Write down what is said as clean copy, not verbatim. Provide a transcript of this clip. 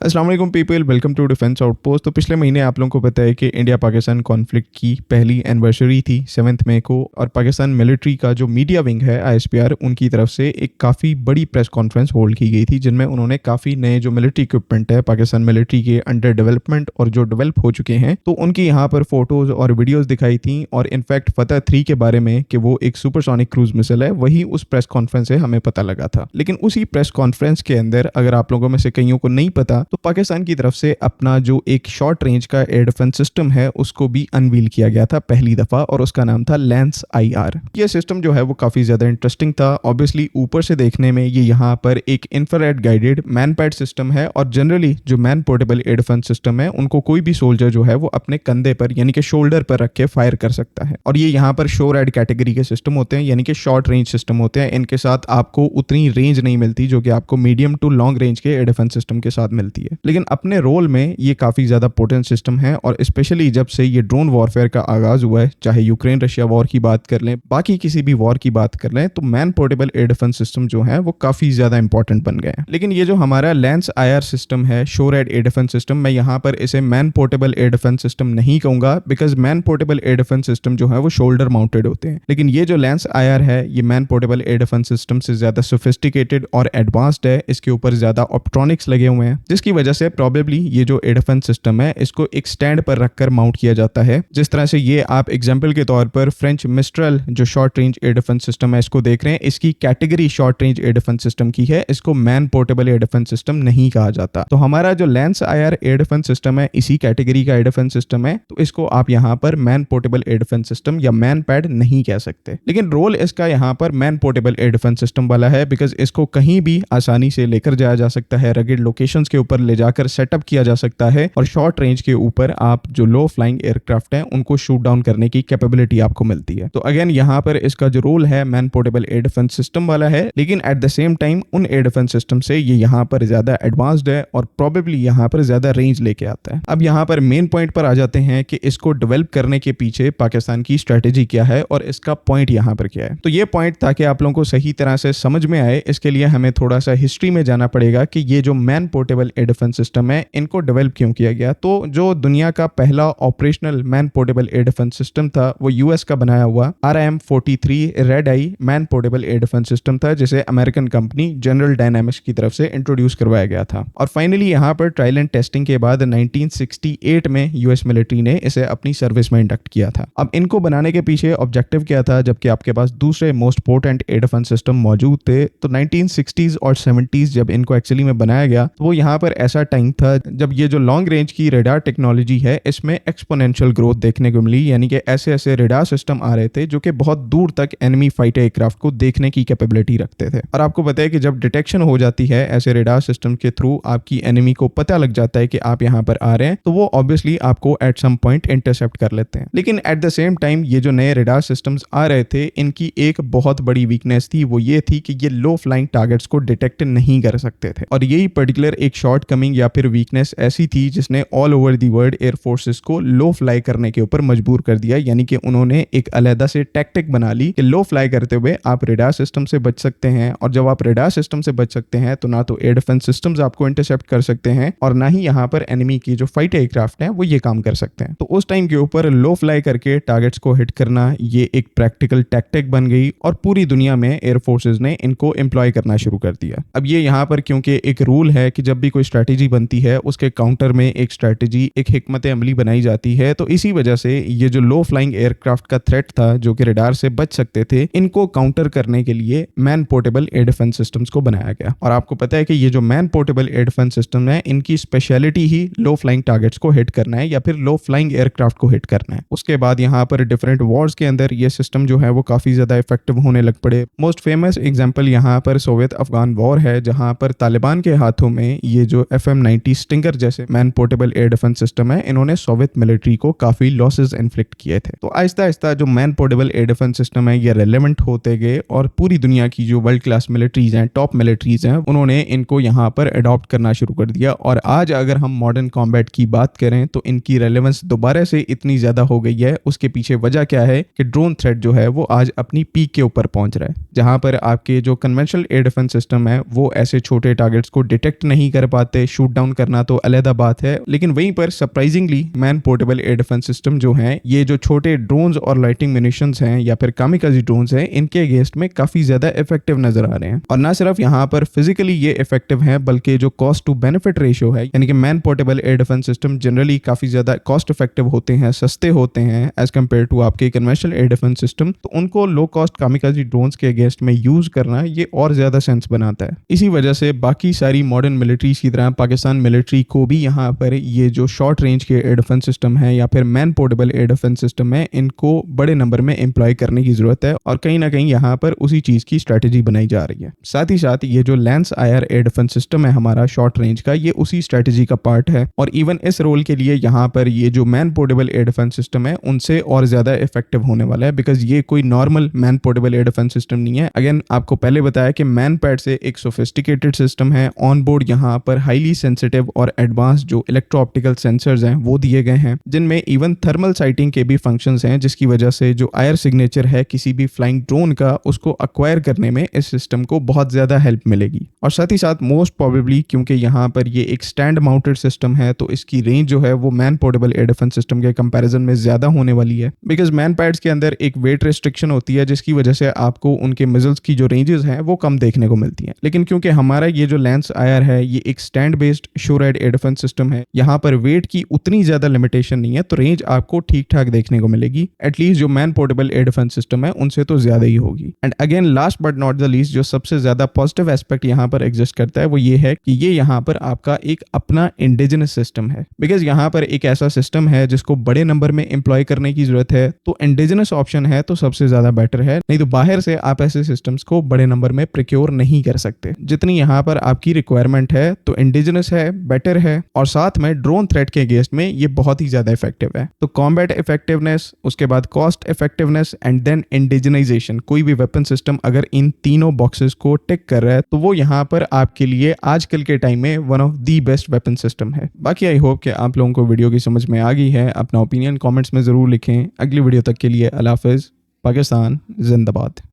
अस्सलाम वालेकुम people, welcome to defence outpost. तो पिछले महीने आप लोगों को पता है कि इंडिया पाकिस्तान कॉन्फ्लिक्ट की पहली एनिवर्सरी थी 7 मई को, और पाकिस्तान मिलिट्री का जो मीडिया विंग है आईएसपीआर, उनकी तरफ से एक काफ़ी बड़ी प्रेस कॉन्फ्रेंस होल्ड की गई थी, जिनमें उन्होंने काफ़ी नए जो मिलिट्री इक्विपमेंट है पाकिस्तान मिलिट्री के अंडर डेवलपमेंट और जो डेवलप हो चुके हैं, तो उनकी यहाँ पर फोटोज़ और वीडियोज़ दिखाई थी। और इनफैक्ट फतह 3 के बारे में कि वो एक सुपरसोनिक क्रूज मिसाइल है, वही उस प्रेस कॉन्फ्रेंस से हमें पता लगा था। लेकिन उसी प्रेस कॉन्फ्रेंस के अंदर, अगर आप लोगों में से कईयों को नहीं पता, तो पाकिस्तान की तरफ से अपना जो एक शॉर्ट रेंज का एयर डिफेंस सिस्टम है उसको भी अनवील किया गया था पहली दफा, और उसका नाम था लैंस IR। ये सिस्टम जो है वो काफी ज्यादा इंटरेस्टिंग था। ऑब्वियसली ऊपर से देखने में ये यहाँ पर एक infrared guided man pad system है, और जनरली जो man portable air defence system है उनको कोई भी सोल्जर जो है वो अपने कंधे पर यानी कि शोल्डर पर रख के फायर कर सकता है। और ये यहाँ पर शोरैड कैटेगरी के सिस्टम होते हैं, यानी कि शॉर्ट रेंज सिस्टम होते हैं। इनके साथ आपको उतनी रेंज नहीं मिलती जो कि आपको मीडियम टू लॉन्ग रेंज के एयर डिफेंस सिस्टम के साथ मिलती है। लेकिन अपने रोल में ये काफी ज्यादा पोटेंट सिस्टम है, और स्पेशली जब से ये ड्रोन वॉरफेयर का आगाज हुआ है, चाहे यूक्रेन रशिया वॉर की बात कर लें, बाकी किसी भी वॉर की बात कर लें, तो man portable air defence system जो है वो काफी ज्यादा इंपॉर्टेंट बन गए हैं। लेकिन ये जो हमारा लैंस IR सिस्टम है, शोरैड एयर डिफेंस सिस्टम, मैं यहाँ पर इसे man portable air defence system नहीं कहूंगा, because man portable air defence system जो है वो शोल्डर माउंटेड होते हैं। लेकिन ये जो लैंस IR है, ये man portable air defence system से ज्यादा सोफिस्टिकेटेड और एडवांस्ड है। इसके ऊपर ज्यादा ऑप्ट्रॉनिक्स लगे हुए हैं, जिसकी वजह से प्रॉबेबली ये जो एयर डिफेंस सिस्टम है इसको एक स्टैंड पर रखकर माउंट किया जाता है। जिस तरह से ये आप एग्जांपल के तौर पर फ्रेंच मिस्ट्रल जो short range air defence system है इसको देख रहे हैं, इसकी category short range air defence system की है, इसको man portable air defence system नहीं कहा जाता। तो हमारा जो lens IR air defence system है इसी कैटेगरी का एयर डिफेंस सिस्टम है, तो इसको आप यहाँ पर man portable air defence system या मैन पैड नहीं कह सकते। लेकिन रोल इसका यहाँ पर man portable air defence system वाला है, बिकॉज इसको कहीं भी आसानी से लेकर जाया जा सकता है, रगेड लोकेशंस के ऊपर ले जाकर सेटअप किया जा सकता है, और शॉर्ट रेंज के ऊपर आप जो लो फ्लाइंग एयरक्राफ्ट हैं उनको शूट डाउन करने की कैपेबिलिटी आपको मिलती है। तो अगेन यहाँ पर इसका जो रोल है man portable air defence system वाला है, लेकिन एट द सेम टाइम उन एयर डिफेंस सिस्टम से ये यहाँ पर ज्यादा एडवांस्ड है और प्रोबेबली यहाँ पर ज्यादा रेंज लेके आता है। अब यहाँ पर मेन पॉइंट पर आ जाते हैं कि इसको डेवलप करने के पीछे पाकिस्तान की स्ट्रेटेजी क्या है और इसका पॉइंट यहाँ पर क्या है। तो ये पॉइंट ताकि आप लोगों को सही तरह से समझ में आए, इसके लिए हमें थोड़ा सा हिस्ट्री में जाना पड़ेगा कि ये जो man portable air defence system है इनको डेवलप क्यों किया गया। तो जो दुनिया का पहला operational man portable air defence system था वो यूएस का बनाया हुआ RM-43 Red Eye man portable air defence system था, जिसे अमेरिकन कंपनी जनरल डायनामिक्स की तरफ से इंट्रोड्यूस करवाया गया था। और फाइनली यहाँ पर ट्रायल एंड टेस्टिंग के बाद 1968 में यूएस मिलिट्री ने इसे अपनी सर्विस में इंडक्ट किया था। अब इनको बनाने के पीछे ऑब्जेक्टिव क्या था, जबकि आपके पास दूसरे most potent air defence system मौजूद थे। तो 1960s और 70s जब इनको एक्चुअली में बनाया गया, तो वो यहाँ पर ऐसा टाइम था जब ये जो लॉन्ग रेंज की रेडार टेक्नोलॉजी है इसमें एक्सपोनेंशियल ग्रोथ देखने को मिली, यानी कि ऐसे ऐसे रेडार सिस्टम आ रहे थे जो कि बहुत दूर तक एनिमी फाइटर एयरक्राफ्ट को देखने की कैपेबिलिटी रखते थे। और आपको पता है कि जब डिटेक्शन हो जाती है ऐसे रेडार सिस्टम के थ्रू, आपकी एनिमी को पता लग जाता है कि आप यहाँ पर आ रहे हैं, तो वो ऑब्वियसली आपको एट सम पॉइंट इंटरसेप्ट कर लेते हैं। लेकिन एट द सेम टाइम ये जो नए रेडार सिस्टम्स आ रहे थे इनकी एक बहुत बड़ी वीकनेस थी, वो ये थी कि ये लो फ्लाइंग टारगेट्स को डिटेक्ट नहीं कर सकते थे। और यही पर्टिकुलर एक शॉर्ट कमिंग या फिर वीकनेस ऐसी थी जिसने all over the world air forces को लो फ्लाई करने के ऊपर मजबूर कर दिया। यानी कि उन्होंने एक अलग से टैक्टिक बना ली कि लो फ्लाई करते हुए आप रेडार सिस्टम से बच सकते हैं, और जब आप रेडार सिस्टम से बच सकते हैं तो ना तो एयर डिफेंस सिस्टम्स आपको इंटरसेप्ट कर सकते हैं, और ना ही यहाँ पर एनिमी की जो फाइटर एयरक्राफ्ट है वो ये काम कर सकते हैं। तो उस टाइम के ऊपर लो फ्लाई करके टारगेट्स को हिट करना ये एक प्रैक्टिकल टैक्टिक बन गई, और पूरी दुनिया में एयर फोर्सेस ने इनको एम्प्लॉय करना शुरू कर दिया। अब ये यहाँ पर क्योंकि एक रूल है कि जब भी कोई स्ट्रैटेजी बनती है उसके काउंटर में एक स्ट्रैटेजी, एक हिकमत अमली बनाई जाती है, तो इसी वजह से ये जो लो फ्लाइंग एयरक्राफ्ट का थ्रेट था जो कि रडार से बच सकते थे, इनको काउंटर करने के लिए man portable air defence systems को बनाया गया। और आपको पता है कि ये जो man portable air defence system है इनकी स्पेशलिटी ही लो फ्लाइंग टारगेट्स को हिट करना है या फिर लो फ्लाइंग एयरक्राफ्ट को हिट करना है। उसके बाद यहाँ पर डिफरेंट वॉर्स के अंदर ये सिस्टम जो है वो काफी ज्यादा इफेक्टिव होने लग पड़े। मोस्ट फेमस एग्जाम्पल यहाँ पर सोवियत अफगान वॉर है, जहां पर तालिबान के हाथों में ये जो FM-90 स्टिंगर जैसे man portable air defence system है इन्होंने सोवियत मिलिट्री को काफी लॉसेस इन्फ्लिक्ट किए थे। तो आहिस्ता आहिस्ता जो man portable air defence system है ये रेलेवेंट होते गए, और पूरी दुनिया की जो वर्ल्ड क्लास मिलिट्रीज हैं, टॉप मिलिट्रीज हैं, उन्होंने इनको यहाँ पर अडॉप्ट करना शुरू कर दिया। और आज अगर हम मॉडर्न कॉम्बैट की बात करें तो इनकी रेलेवेंस दोबारा से इतनी ज्यादा हो गई है। उसके पीछे वजह क्या है कि ड्रोन थ्रेट जो है वो आज अपनी पीक के ऊपर पहुंच रहा है, जहां पर आपके जो कन्वेंशनल एयर डिफेंस सिस्टम है वो ऐसे छोटे टारगेट्स को डिटेक्ट नहीं कर पाते बात है, शूट डाउन करना तो अलहदा बात है, लेकिन वहीं पर surprisingly man portable air defence system जो हैं, ये जो छोटे ड्रोन्स और लाइटिंग म्यूनिशंस हैं या फिर कामिकाज़ी ड्रोन्स हैं, इनके अगेंस्ट में काफी ज्यादा इफेक्टिव नजर आ रहे हैं। और ना सिर्फ यहाँ पर फिजिकली ये इफेक्टिव है, बल्कि जो कॉस्ट टू बेनिफिट रेशियो है, यानी कि man portable air defence system generally काफी ज्यादा कॉस्ट इफेक्टिव होते हैं, सस्ते होते हैं एज कम्पेयर टू आपके कन्वेंशनल एयर डिफेंस सिस्टम। तो उनको लो कॉस्ट कामिकाज़ी ड्रोन्स के अगेंस्ट में यूज करना ये और ज्यादा सेंस बनाता है। इसी वजह से बाकी सारी मॉडर्न मिलिट्रीज की तरह पाकिस्तान मिलिट्री को भी यहाँ पर ये जो शॉर्ट रेंज के एयर डिफेंस सिस्टम है या फिर man portable air defence system है, इनको बड़े नंबर में एम्प्लॉय करने की जरूरत है और कहीं ना कहीं यहाँ पर उसी चीज की स्ट्रेटेजी बनाई जा रही है। साथ ही साथ ये जो lens IR air defence system है हमारा शॉर्ट रेंज का, ये उसी स्ट्रेटेजी का पार्ट है और इवन इस रोल के लिए यहाँ पर ये जो man portable air defence system है उनसे और ज्यादा इफेक्टिव होने वाला है, बिकॉज ये कोई normal man portable air defence system नहीं है। अगेन आपको पहले बताया कि मैन पैड से एक सोफिस्टिकेटेड सिस्टम है, ऑन बोर्ड यहाँ पर हाईली सेंसिटिव और एडवांस जो इलेक्ट्रो ऑप्टिकल सेंसर्स हैं वो दिए गए हैं, जिनमें इवन थर्मल साइटिंग के भी फंक्शंस हैं, जिसकी वजह से जो आयर सिग्नेचर है किसी भी फ्लाइंग ड्रोन का, उसको अक्वायर करने में इस सिस्टम को बहुत ज्यादा हेल्प मिलेगी। और साथ ही साथ मोस्ट प्रोबेबली क्योंकि यहाँ पर ये एक स्टैंड माउंटेड सिस्टम है, तो इसकी रेंज जो है वो man portable air defence system के कंपैरिजन में ज्यादा होने वाली है, बिकॉज मैन पैड्स के अंदर एक वेट रिस्ट्रिक्शन होती है, जिसकी वजह से आपको उनके मिजल्स की जो रेंजेस हैं वो कम देखने को मिलती हैं। लेकिन क्योंकि हमारा ये जो लैंस आयर है ये एक stand based SHORAD air defence system है, यहाँ पर वेट की उतनी ज्यादा लिमिटेशन नहीं है, तो रेंज आपको ठीक ठाक देखने को मिलेगी। एटलीस्ट जो man portable air defence system है उनसे तो ज्यादा ही होगी। And again last but not the least, जो सबसे ज्यादा पॉजिटिव एस्पेक्ट यहाँ पर एग्जिस्ट करता है वो ये है कि ये यहाँ पर आपका एक अपना इंडिजिनस सिस्टम है, बिकॉज यहाँ पर एक ऐसा सिस्टम है जिसको बड़े नंबर में एम्प्लॉय करने की जरूरत है, तो इंडिजिनस ऑप्शन है तो सबसे ज्यादा बेटर है, नहीं तो बाहर से आप ऐसे सिस्टम्स को बड़े नंबर में प्रोक्योर नहीं कर सकते। जितनी यहाँ पर आपकी रिक्वायरमेंट है तो इंडिजिनस है, बेटर है, और साथ में ड्रोन थ्रेट के अगेंस्ट में ये बहुत ही ज्यादा इफेक्टिव है। तो कॉम्बैट इफेक्टिवनेस, उसके बाद cost effectiveness and then indigenisation, कोई भी वेपन सिस्टम अगर इन तीनों बॉक्सेस को टिक कर रहा है तो वो यहाँ पर आपके लिए आजकल के टाइम में one of the best weapon system है। बाकी आई होप कि आप लोगों को वीडियो की समझ में आ गई है। अपना ओपिनियन कमेंट्स में जरूर लिखें। अगली वीडियो तक के लिए अल्लाह हाफिज़। पाकिस्तान जिंदाबाद।